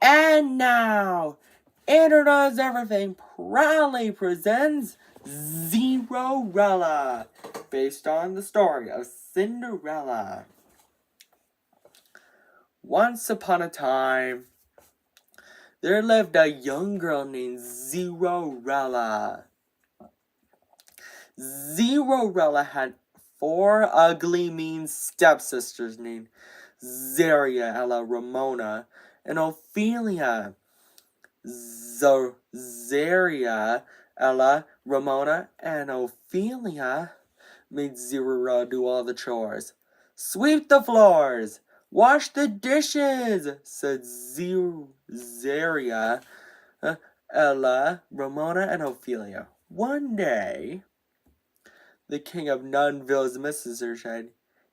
And now, Internet Everything proudly presents Cinderella, based on the story of Cinderella. Once upon a time, there lived a young girl named Cinderella. Cinderella had 4 ugly, mean stepsisters named Cinderella, Ramona, and Ophelia. Zaria, Ella, Ramona, and Ophelia made Cinderella do all the chores. Sweep the floors, wash the dishes, said Zaria, Ella, Ramona, and Ophelia. One day, the king of Nunville's messenger said,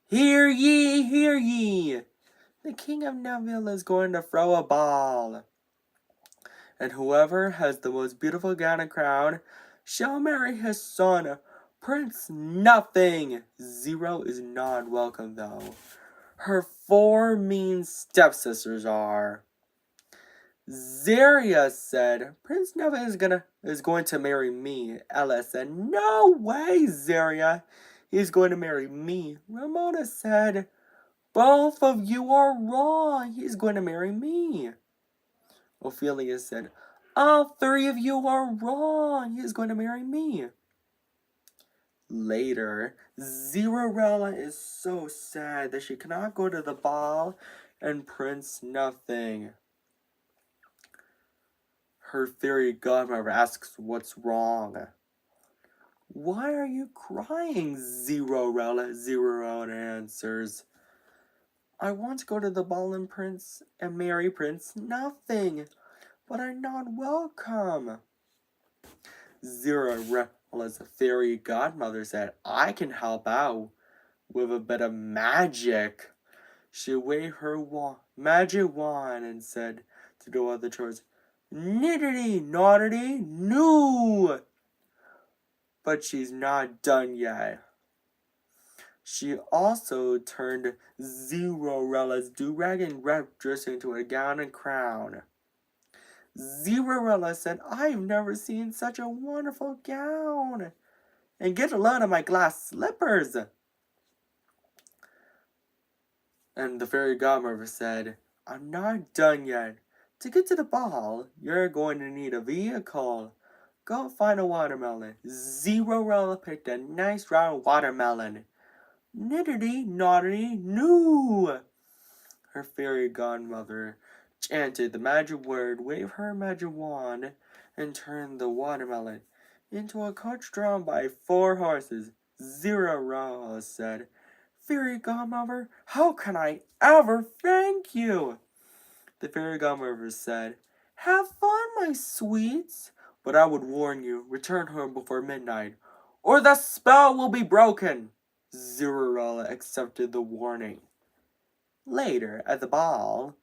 "Hear ye, hear ye! The king of Nunville is going to throw a ball. And whoever has the most beautiful gown and crown shall marry his son, Prince Nothing. Zero is not welcome, though. Her 4 mean stepsisters are." Zaria said, "Prince Nothing is going to marry me." Ella said, "No way, Zaria. He's going to marry me." Ramona said, "Both of you are wrong. He's going to marry me." Ophelia said, "All 3 of you are wrong. He's going to marry me." Later, Cinderella is so sad that she cannot go to the ball and Prince Nothing. Her fairy godmother asks what's wrong. "Why are you crying, Cinderella?" Cinderella answers, "I want to go to the ball and marry Prince Nothing, but I'm not welcome." Cinderella's fairy godmother said, "I can help out with a bit of magic." She waved her magic wand and said to do all the chores, "Knittity, knottity, noo!" But she's not done yet. She also turned Cinderella's do-rag and wrapped dress into a gown and crown. Cinderella said, "I've never seen such a wonderful gown. And get a load of my glass slippers." And the fairy godmother said, "I'm not done yet. To get to the ball, you're going to need a vehicle. Go find a watermelon." Cinderella picked a nice round watermelon. Knittity, knottity, noo! Her fairy godmother chanted the magic word, waved her magic wand, and turned the watermelon into a coach drawn by 4 horses. Cinderella said, "Fairy godmother, how can I ever thank you?" The fairy godmother said, "Have fun, my sweets, but I would warn you, return home before midnight, or the spell will be broken." Cinderella accepted the warning. Later, at the ball,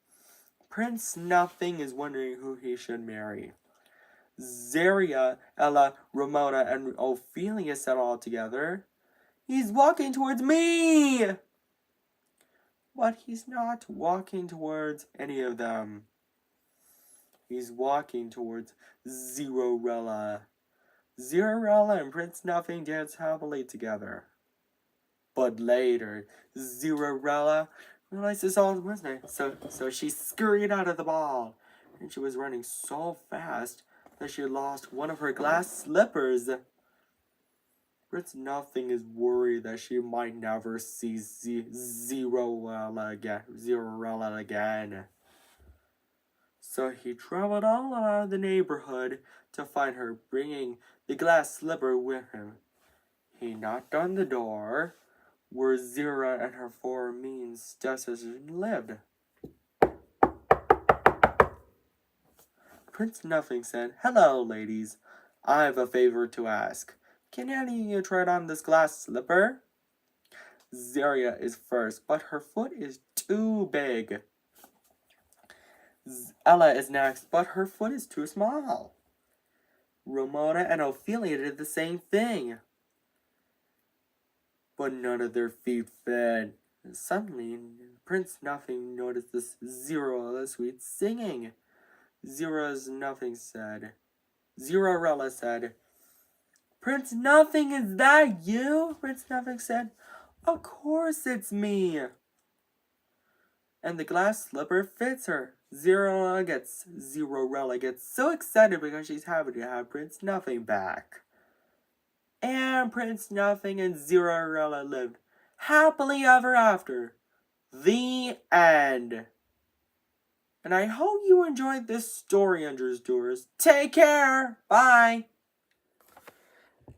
Prince Nothing is wondering who he should marry. Zaria, Ella, Ramona, and Ophelia said all together, "He's walking towards me!" But he's not walking towards any of them. He's walking towards Cinderella. Cinderella and Prince Nothing dance happily together. But later, Cinderella realized this all was nice, so she scurried out of the ball, and she was running so fast that she lost one of her glass slippers. Prince Nothing is worried that she might never see Cinderella again. So he traveled all around the neighborhood to find her, bringing the glass slipper with him. He knocked on the door where Zira and her 4 mean stepsisters lived. Prince Nothing said, "Hello, ladies. I have a favor to ask. Can any of you try on this glass slipper?" Zaria is first, but her foot is too big. Ella is next, but her foot is too small. Ramona and Ophelia did the same thing, but none of their feet fit. Suddenly, Prince Nothing noticed this Cinderella sweet singing. Zerorella said, Prince Nothing, is that you? Prince Nothing said, of course it's me. And the glass slipper fits her. Zerorella gets so excited because she's happy to have Prince Nothing back. And Prince Nothing and Zerorella lived happily ever after. The end. And I hope you enjoyed this story, Underdoers. Take care. Bye.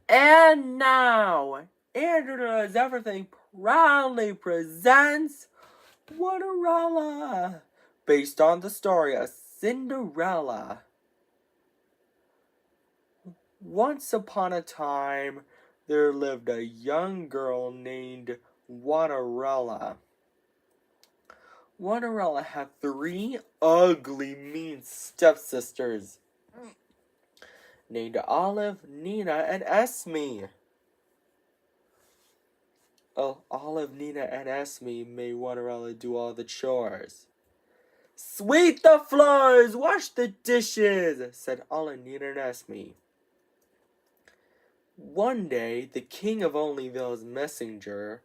And now, Andrew Does Everything proudly presents Cinderella, based on the story of Cinderella. Once upon a time, there lived a young girl named Cinderella. Cinderella had 3 ugly, mean stepsisters named Olive, Nina, and Esme. Olive, Nina, and Esme made Cinderella do all the chores. Sweep the floors, wash the dishes, said Olive, Nina, and Esme. One day, the king of Onlyville's messenger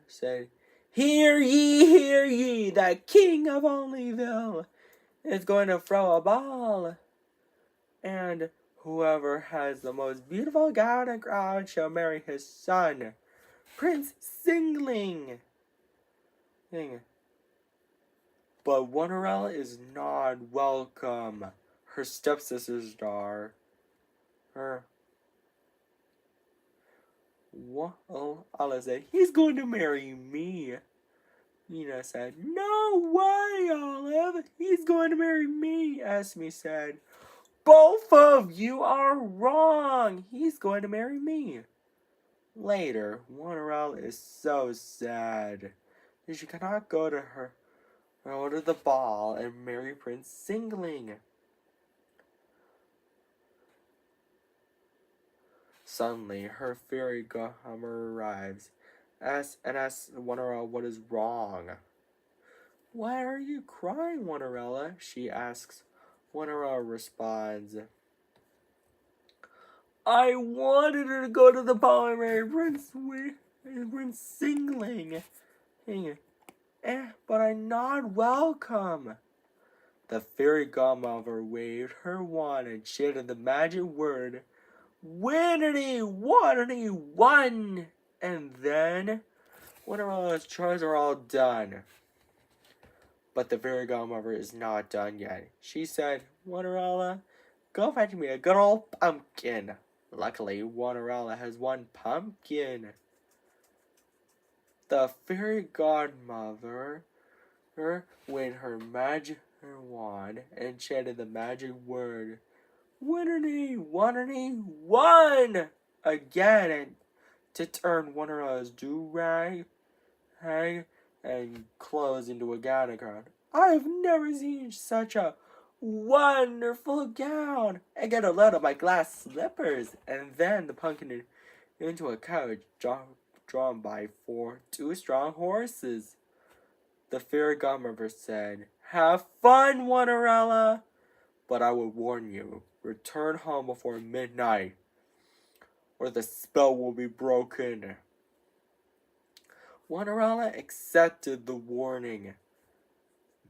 said, hear ye, the king of Onlyville is going to throw a ball. And whoever has the most beautiful gown and crown shall marry his son, Prince Singling. But Cinderella is not welcome. Her stepsisters are. Olive said, he's going to marry me. Nina said, no way, Olive. He's going to marry me. Esme said, both of you are wrong. He's going to marry me. Later, Cinderella is so sad that she cannot go to the ball and marry Prince Singling. Suddenly, her fairy godmother arrives and asks Cinderella what is wrong. Why are you crying, Cinderella? She asks. Cinderella responds, I wanted her to go to the ball and marry Prince Singling, but I'm not welcome. The fairy godmother waved her wand and chanted the magic word, Winnity, Waterity, one! And then, Cinderella's chores are all done. But the fairy godmother is not done yet. She said, Cinderella, go fetch me a good old pumpkin. Luckily, Cinderella has one pumpkin. The fairy godmother waved her magic wand and chanted the magic word, Winnity, Waterity, one! Again, and to turn Cinderella's do-rag and clothes into a gown and crown. I've never seen such a wonderful gown. I get a load of my glass slippers, and then the pumpkin into a carriage drawn by 2 strong horses. The fairy godmother said, have fun, Cinderella, but I will warn you, return home before midnight, or the spell will be broken. Cinderella accepted the warning.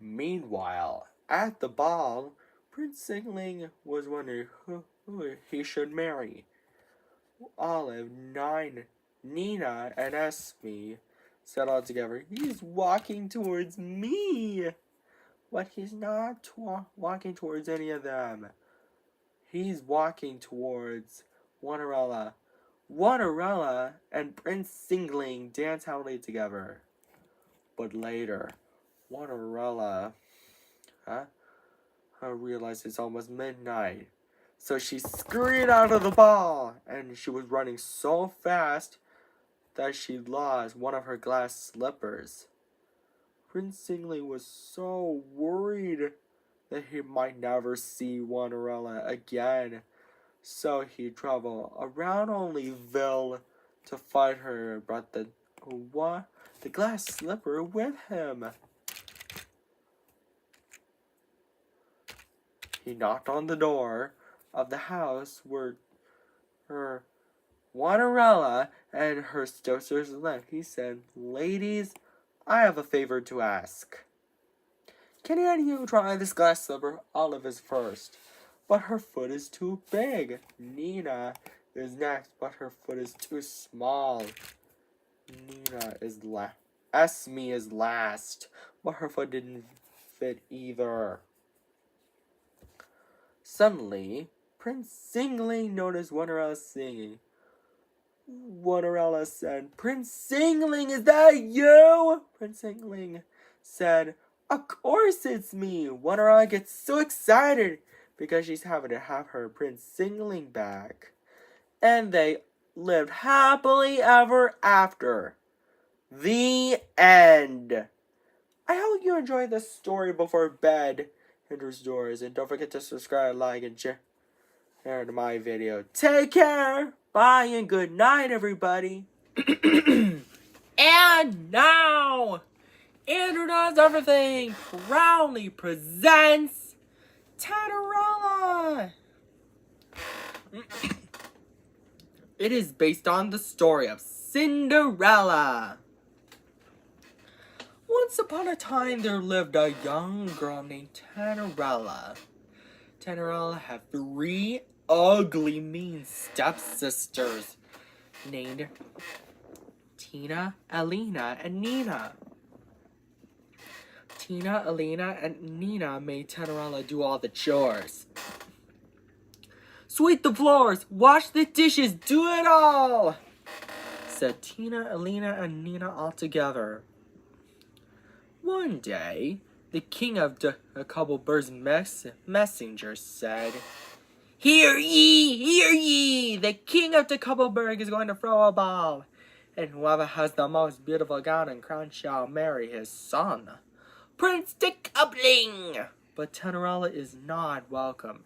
Meanwhile, at the ball, Prince Singling was wondering who he should marry. Olive, Nina, and Esme said all together, he's walking towards me. But he's not walking towards any of them. He's walking towards Cinderella. Cinderella and Prince Singling dance happily together. But later, Cinderella realized it's almost midnight. So she scurried out of the ball, and she was running so fast that she lost one of her glass slippers. Prince Singling was so worried that he might never see Cinderella again. So he traveled around Onlyville to find her and brought the glass slipper with him. He knocked on the door of the house where her Wanderella and her stepsisters lived. He said, "Ladies, I have a favor to ask. Can any of you try this glass slipper? Olive is first, but her foot is too big. Nina is next, but her foot is too small. Nina is last. Esme is last, but her foot didn't fit either." Suddenly, Prince Singling noticed Wanderella singing. Wanderella said, "Prince Singling, is that you?" Prince Singling said, "Of course it's me." Wanderella gets so excited because she's having to have her Prince Singling back. And they lived happily ever after. The end. I hope you enjoyed this story before bed enters doors. And don't forget to subscribe, like, and share to my video. Take care. Bye and good night, everybody. And now, Andrew Does Everything proudly presents Cinderella. It is based on the story of Cinderella. Once upon a time, there lived a young girl named Cinderella. Cinderella had 3 ugly, mean stepsisters named Tina, Alina, and Nina. Tina, Alina, and Nina made Cinderella do all the chores. "Sweep the floors, wash the dishes, do it all," said Tina, Alina, and Nina all together. One day, the king of the Cobbleburg's messengers said, Hear ye! The king of the Cobbleburg is going to throw a ball, and whoever has the most beautiful gown and crown shall marry his son, Prince Cobbling." But Cinderella is not welcome.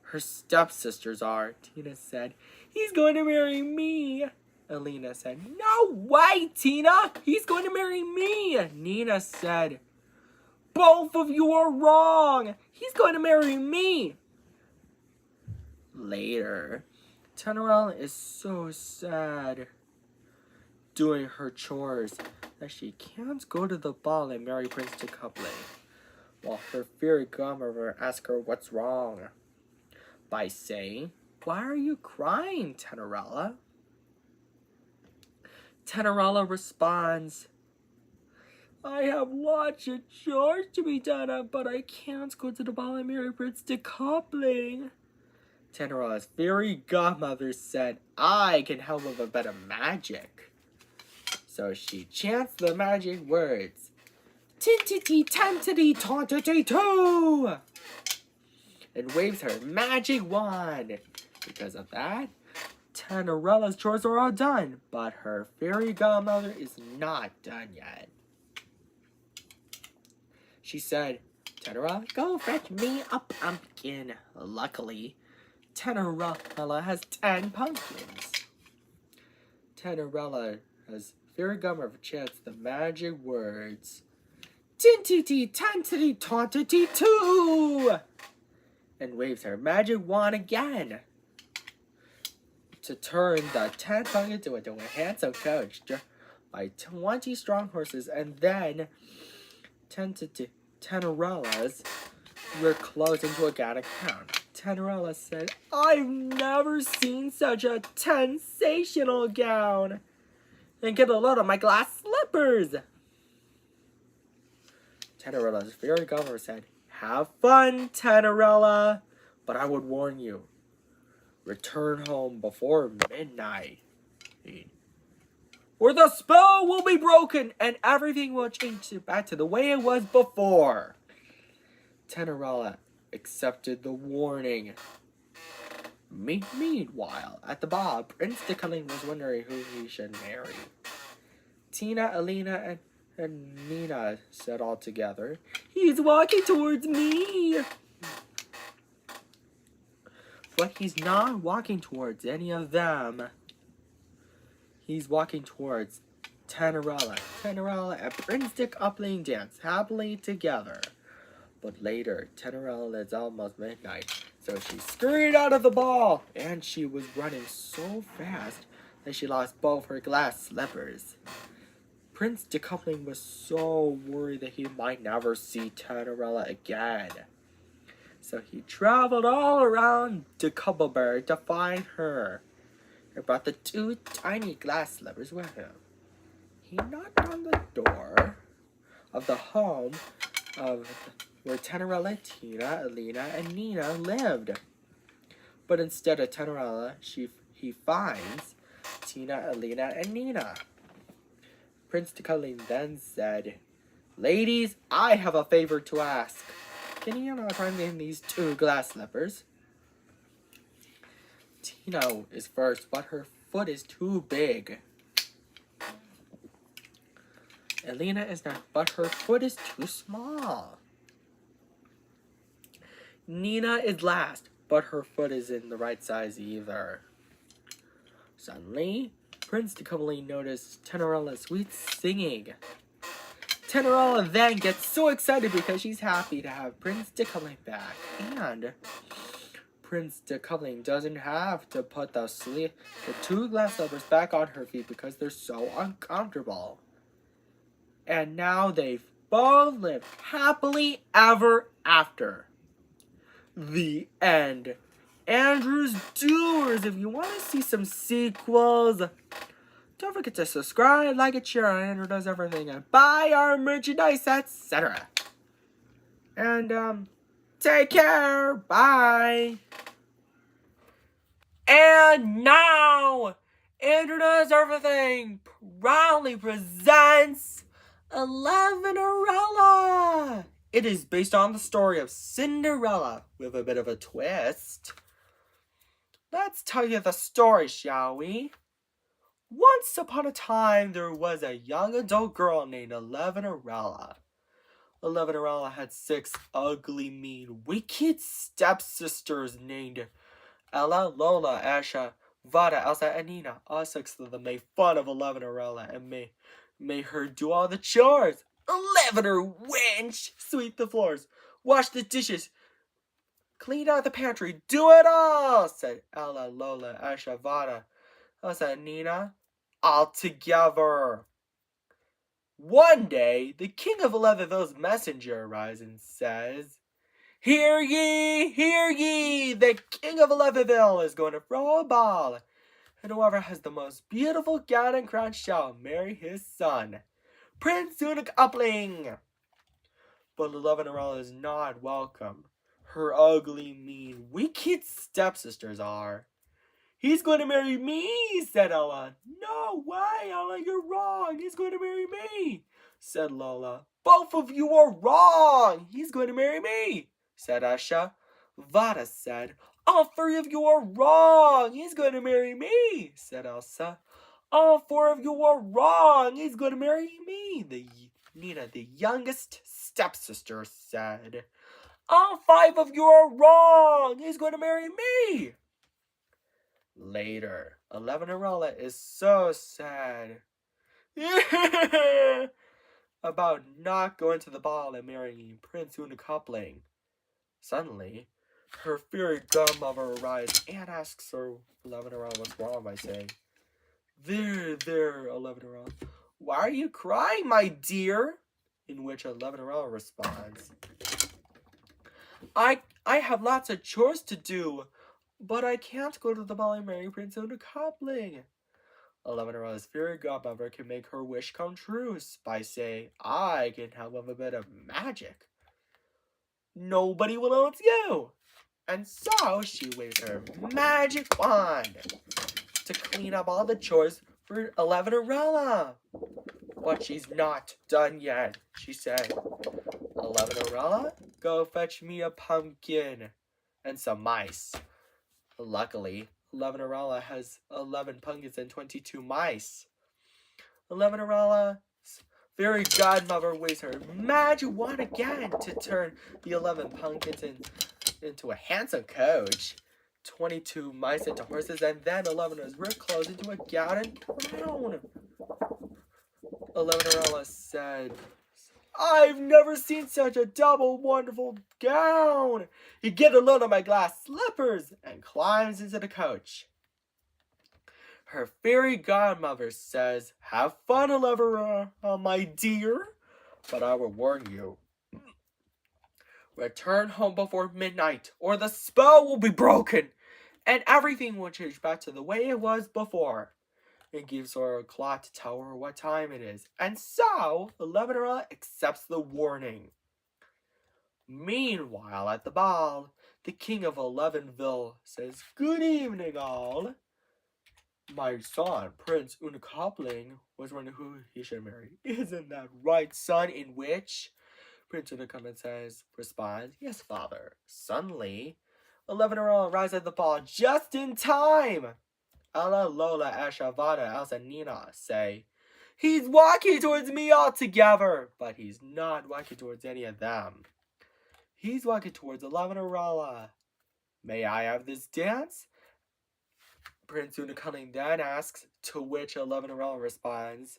Her stepsisters are. Tina said, "He's going to marry me." Alina said, "No way, Tina! He's going to marry me." Nina said, "Both of you are wrong! He's going to marry me." Later, Cinderella is so sad doing her chores that she can't go to the ball and marry Prince Cobbling, while her fairy godmother asks her what's wrong by saying, "Why are you crying, Cinderella?" Cinderella responds, "I have lots of chores to be done, but I can't go to the ball and marry Prince Cobbling." Cinderella's fairy godmother said, "I can help with a bit of magic." So she chants the magic words, "Tintity tantity tantity too," and waves her magic wand. Because of that, Cinderella's chores are all done, but her fairy godmother is not done yet. She said, "Cinderella, go fetch me a pumpkin." Luckily, Cinderella has 10 pumpkins. Cinderella's fairy godmother chants the magic words, "Tintity tantity tantity too," and waves her magic wand again to turn the 10 pumpkins into a handsome coach by 20 strong horses, and then Cinderella's were closed into a gown and crown. Cinderella said, "I've never seen such a sensational gown. And get a load of my glass slippers." Cinderella's fairy godmother said, "Have fun, Cinderella, but I would warn you, return home before midnight, or the spell will be broken and everything will change back to the way it was before." Cinderella accepted the warning. Meanwhile, at the ball, Prince Cobbling was wondering who he should marry. Tina, Alina, and Nina said all together, "He's walking towards me." But he's not walking towards any of them. He's walking towards Cinderella. Cinderella and Prince Cobbling dance happily together. But later, Cinderella is almost midnight, so she scurried out of the ball, and she was running so fast that she lost both her glass slippers. Prince Decoupling was so worried that he might never see Cinderella again. So he traveled all around Decoupleberry to find her, and brought the 2 tiny glass slippers with him. He knocked on the door of the home of where Cinderella, Tina, Alina, and Nina lived. But instead of Cinderella, he finds Tina, Alina, and Nina. Prince Decoupling then said, "Ladies, I have a favor to ask. Can you not find me these 2 glass slippers?" Tina is first, but her foot is too big. Alina is next, but her foot is too small. Nina is last, but her foot isn't the right size either. Suddenly, Prince Decoupling noticed Cinderella's sweet singing. Cinderella then gets so excited because she's happy to have Prince Decoupling back, and Prince Decoupling doesn't have to put the 2 glass slippers back on her feet because they're so uncomfortable. And now they've both lived happily ever after. The end. Andrew's Doers. If you want to see some sequels, don't forget to subscribe, like, and share. Andrew does everything, and buy our merchandise, etc. And take care. Bye. And now, Andrew Does Everything proudly presents 11erella. It is based on the story of Cinderella with a bit of a twist. Let's tell you the story, shall we? Once upon a time, there was a young adult girl named 11erella. 11erella had 6 ugly, mean, wicked stepsisters named Ella, Lola, Asha, Vada, Elsa, and Nina. All 6 of them made fun of 11erella and made her do all the chores. 11er wench! Sweep the floors, wash the dishes, clean out the pantry, do it all, said Ella, Lola, Asha, Vada, Elsa, and Nina, all together. One day, the king of 11ville's messenger arrives and says, "Hear ye, hear ye! The king of 11ville is going to throw a ball, and whoever has the most beautiful gown and crown shall marry his son, Prince Decoupling." But 11erella is not welcome. Her ugly, mean, wicked stepsisters are. "He's going to marry me," said Ella. "No way, Ella, you're wrong. He's going to marry me," said Lola. "Both of you are wrong. He's going to marry me," said Asha. Vada said, "All 3 of you are wrong. He's going to marry me," said Elsa. "All 4 of you are wrong. He's going to marry me," Nina, the youngest stepsister, said. "All 5 of you are wrong. He's going to marry me." Later, 11erella is so sad about not going to the ball and marrying Prince Decoupling. Suddenly, her fairy godmother arrives and asks her 11erella what's wrong by saying, There, 11erella. Why are you crying, my dear?" In which 11erella responds, I have lots of chores to do, but I can't go to the ball and marry Prince Decoupling." 11erella's fairy godmother can make her wish come true by saying, "I can help with a bit of magic. Nobody will know it's you." And so she waves her magic wand to clean up all the chores for 11erella. But she's not done yet. She said, 11erella, go fetch me a pumpkin and some mice." Luckily, 11erella has 11 pumpkins and 22 mice. 11erella's fairy godmother waves her magic wand again to turn the 11 pumpkins into a handsome coach, 22 mice into horses, and then 11er's ripped clothes into a gown and crown. 11erella said, I've never seen such a double wonderful gown. You get a load of my glass slippers and climbs into the coach. Her fairy godmother says, have fun, Olivera, my dear, but I will warn you. Return home before midnight, or the spell will be broken, and everything will change back to the way it was before. It gives her a clock to tell her what time it is, and so Olivera accepts the warning. Meanwhile, at the ball, the king of Elevenville says, good evening, all. My son, Prince Unakopling, was wondering who he should marry. Isn't that right, son? In which Prince Unakopling responds, yes, father. Suddenly, Elevenera arrives at the ball just in time. Ella, Lola, Asha, Vada, Elsa, and Nina say, he's walking towards me altogether, but he's not walking towards any of them. He's walking towards Elevenera. May I have this dance? Prince Unakopling then asks, to which Elevenera responds,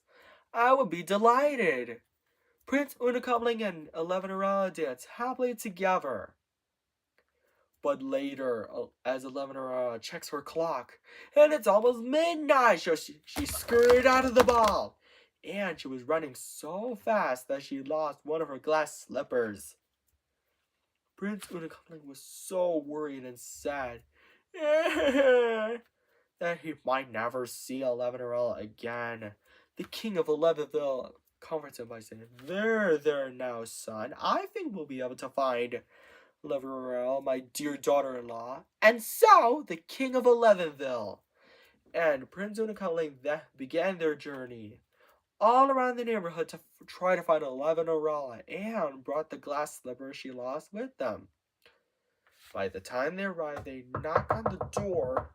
I would be delighted. Prince Unakopling and Elevenera dance happily together. But later, as Elevenera checks her clock, and it's almost midnight, so she scurried out of the ball. And she was running so fast that she lost one of her glass slippers. Prince Unakopling was so worried and sad that he might never see Elevenera again. The king of Elevenville comforts him by saying, there now, son. I think we'll be able to find Elevenera, my dear daughter-in-law. And so, the king of Elevenville and Prince Unakopling began their journey all around the neighborhood to try to find Elevenera, and brought the glass slipper she lost with them. By the time they arrived, they knocked on the door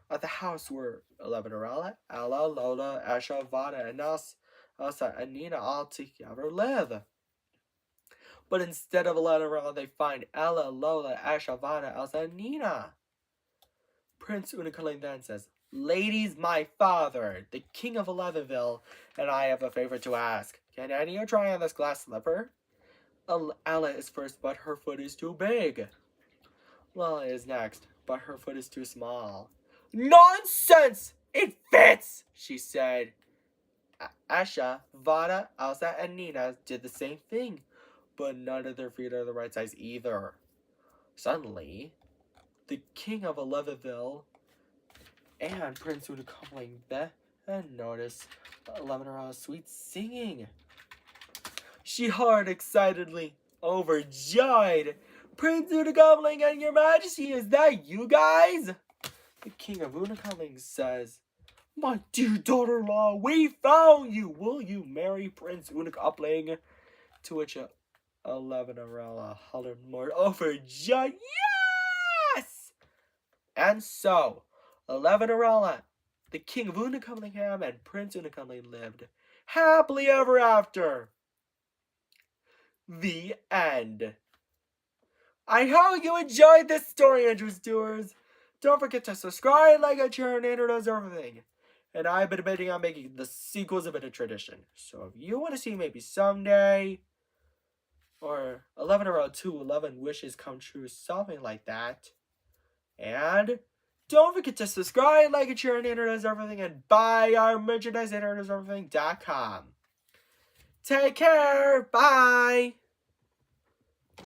of the house where Elevenera, Ella, Lola, Asha, Vada, and Elsa, and Nina all together live. But instead of Elevenera, they find Ella, Lola, Asha, Vada, Elsa, and Nina. Prince Unakopling then says, ladies, my father, the king of Elevenville, and I have a favor to ask. Can any of you try on this glass slipper? Ella is first, but her foot is too big. Lola is next, but her foot is too small. Nonsense! It fits, she said. Asha, Vada, Elsa, and Nina did the same thing, but none of their feet are the right size either. Suddenly, the king of Elevenville and Prince Unakopling then noticed Elevenera's sweet singing. She heard excitedly, overjoyed, Prince Unakopling and your majesty, is that you guys? The king of Unakopling says, my dear daughter-in-law, we found you. Will you marry Prince Unakopling? To which Elevenera hollered more overjoyed, yes! And so, Elevenera, the king of Unakopling and Prince Unakopling lived happily ever after. The end. I hope you enjoyed this story, interest doers. Don't forget to subscribe, like, and share, and does everything. And I've been debating on making the sequels a bit of tradition. So if you want to see maybe someday, or 11 wishes come true, something like that. And don't forget to subscribe, like, and share, and does everything, and buy our merchandise at everything.com. Take care. Bye.